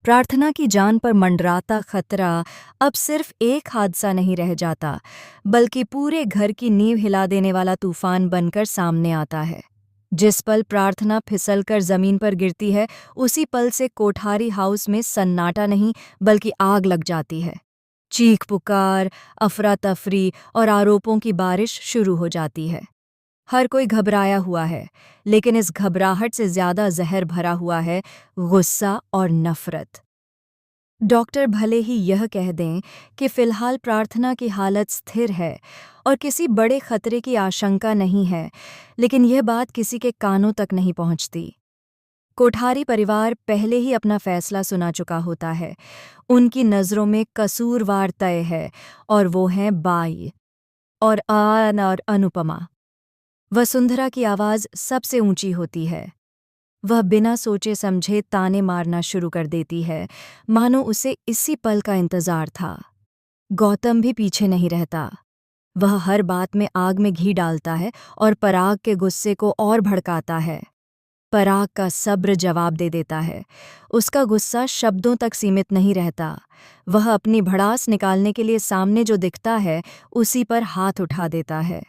प्रार्थना की जान पर मंडराता खतरा अब सिर्फ एक हादसा नहीं रह जाता, बल्कि पूरे घर की नींव हिला देने वाला तूफान बनकर सामने आता है। जिस पल प्रार्थना फिसलकर जमीन पर गिरती है, उसी पल से कोठारी हाउस में सन्नाटा नहीं बल्कि आग लग जाती है। चीख पुकार, अफरा तफरी और आरोपों की बारिश शुरू हो जाती है। हर कोई घबराया हुआ है, लेकिन इस घबराहट से ज्यादा जहर भरा हुआ है गुस्सा और नफरत। डॉक्टर भले ही यह कह दें कि फिलहाल प्रार्थना की हालत स्थिर है और किसी बड़े खतरे की आशंका नहीं है, लेकिन यह बात किसी के कानों तक नहीं पहुंचती। कोठारी परिवार पहले ही अपना फैसला सुना चुका होता है। उनकी नज़रों में कसूरवार तय है, और वो हैं बाई और आन और अनुपमा। वसुंधरा की आवाज़ सबसे ऊंची होती है। वह बिना सोचे समझे ताने मारना शुरू कर देती है, मानो उसे इसी पल का इंतजार था। गौतम भी पीछे नहीं रहता। वह हर बात में आग में घी डालता है और पराग के गुस्से को और भड़काता है। पराग का सब्र जवाब दे देता है। उसका गुस्सा शब्दों तक सीमित नहीं रहता। वह अपनी भड़ास निकालने के लिए सामने जो दिखता है, उसी पर हाथ उठा देता है।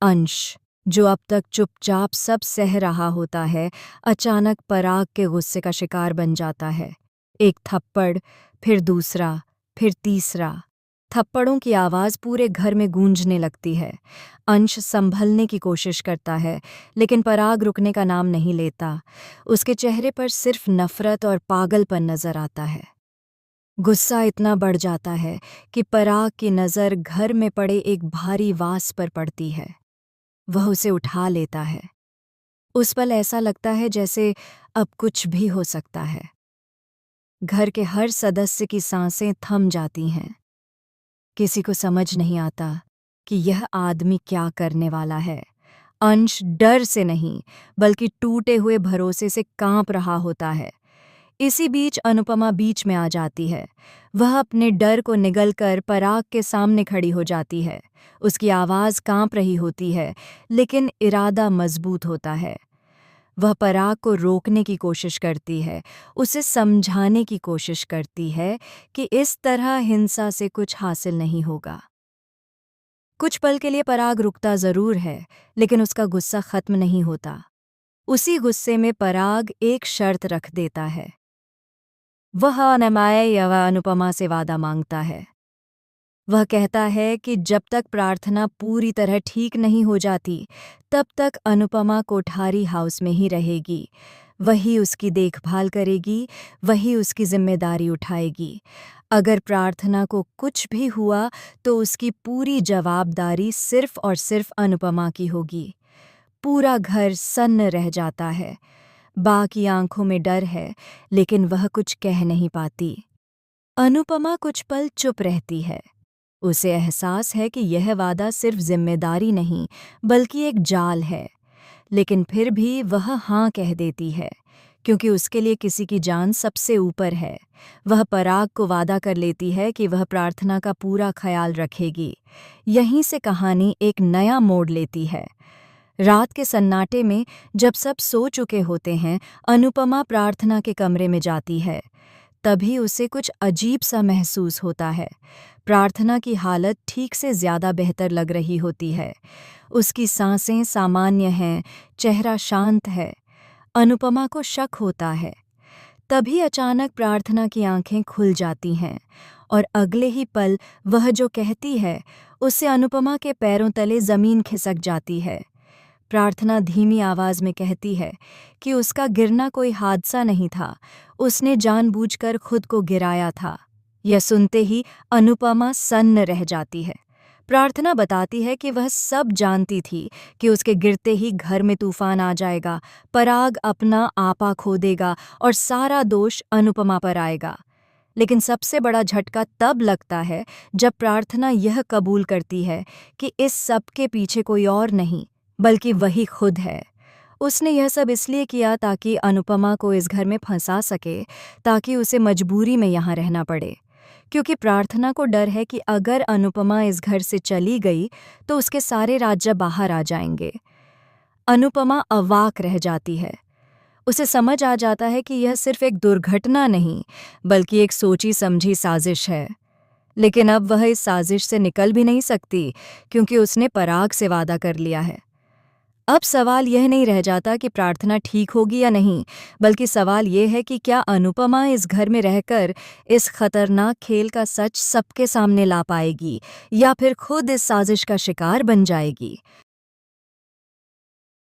अंश, जो अब तक चुपचाप सब सह रहा होता है, अचानक पराग के गुस्से का शिकार बन जाता है। एक थप्पड़, फिर दूसरा, फिर तीसरा। थप्पड़ों की आवाज़ पूरे घर में गूंजने लगती है। अंश संभलने की कोशिश करता है, लेकिन पराग रुकने का नाम नहीं लेता। उसके चेहरे पर सिर्फ नफरत और पागलपन नजर आता है। गुस्सा इतना बढ़ जाता है कि पराग की नज़र घर में पड़े एक भारी वास पर पड़ती है। वह उसे उठा लेता है। उस पल ऐसा लगता है जैसे अब कुछ भी हो सकता है। घर के हर सदस्य की सांसें थम जाती हैं। किसी को समझ नहीं आता कि यह आदमी क्या करने वाला है। अंश डर से नहीं, बल्कि टूटे हुए भरोसे से कांप रहा होता है। इसी बीच अनुपमा बीच में आ जाती है। वह अपने डर को निगलकर पराग के सामने खड़ी हो जाती है। उसकी आवाज़ कांप रही होती है, लेकिन इरादा मजबूत होता है। वह पराग को रोकने की कोशिश करती है, उसे समझाने की कोशिश करती है कि इस तरह हिंसा से कुछ हासिल नहीं होगा। कुछ पल के लिए पराग रुकता जरूर है, लेकिन उसका गुस्सा खत्म नहीं होता। उसी गुस्से में पराग एक शर्त रख देता है। वह अनमाय या अनुपमा से वादा मांगता है। वह कहता है कि जब तक प्रार्थना पूरी तरह ठीक नहीं हो जाती, तब तक अनुपमा कोठारी हाउस में ही रहेगी। वही उसकी देखभाल करेगी, वही उसकी जिम्मेदारी उठाएगी। अगर प्रार्थना को कुछ भी हुआ, तो उसकी पूरी जवाबदारी सिर्फ और सिर्फ अनुपमा की होगी। पूरा घर सन्न रह जाता है। बा की आंखों में डर है, लेकिन वह कुछ कह नहीं पाती। अनुपमा कुछ पल चुप रहती है। उसे एहसास है कि यह वादा सिर्फ जिम्मेदारी नहीं, बल्कि एक जाल है। लेकिन फिर भी वह हाँ कह देती है, क्योंकि उसके लिए किसी की जान सबसे ऊपर है। वह पराग को वादा कर लेती है कि वह प्रार्थना का पूरा ख्याल रखेगी। यहीं से कहानी एक नया मोड़ लेती है। रात के सन्नाटे में, जब सब सो चुके होते हैं, अनुपमा प्रार्थना के कमरे में जाती है। तभी उसे कुछ अजीब सा महसूस होता है। प्रार्थना की हालत ठीक से ज्यादा बेहतर लग रही होती है। उसकी सांसें सामान्य हैं, चेहरा शांत है। अनुपमा को शक होता है। तभी अचानक प्रार्थना की आंखें खुल जाती हैं, और अगले ही पल वह जो कहती है, उससे अनुपमा के पैरों तले जमीन खिसक जाती है। प्रार्थना धीमी आवाज में कहती है कि उसका गिरना कोई हादसा नहीं था, उसने जानबूझकर खुद को गिराया था। यह सुनते ही अनुपमा सन्न रह जाती है। प्रार्थना बताती है कि वह सब जानती थी कि उसके गिरते ही घर में तूफान आ जाएगा, पराग अपना आपा खो देगा और सारा दोष अनुपमा पर आएगा। लेकिन सबसे बड़ा झटका तब लगता है जब प्रार्थना यह कबूल करती है कि इस सब के पीछे कोई और नहीं, बल्कि वही खुद है। उसने यह सब इसलिए किया ताकि अनुपमा को इस घर में फंसा सके, ताकि उसे मजबूरी में यहाँ रहना पड़े। क्योंकि प्रार्थना को डर है कि अगर अनुपमा इस घर से चली गई, तो उसके सारे राज्य बाहर आ जाएंगे। अनुपमा अवाक रह जाती है। उसे समझ आ जाता है कि यह सिर्फ एक दुर्घटना नहीं, बल्कि एक सोची समझी साजिश है। लेकिन अब वह इस साजिश से निकल भी नहीं सकती, क्योंकि उसने पराग से वादा कर लिया है। अब सवाल यह नहीं रह जाता कि प्रार्थना ठीक होगी या नहीं, बल्कि सवाल यह है कि क्या अनुपमा इस घर में रहकर इस खतरनाक खेल का सच सबके सामने ला पाएगी, या फिर खुद इस साजिश का शिकार बन जाएगी।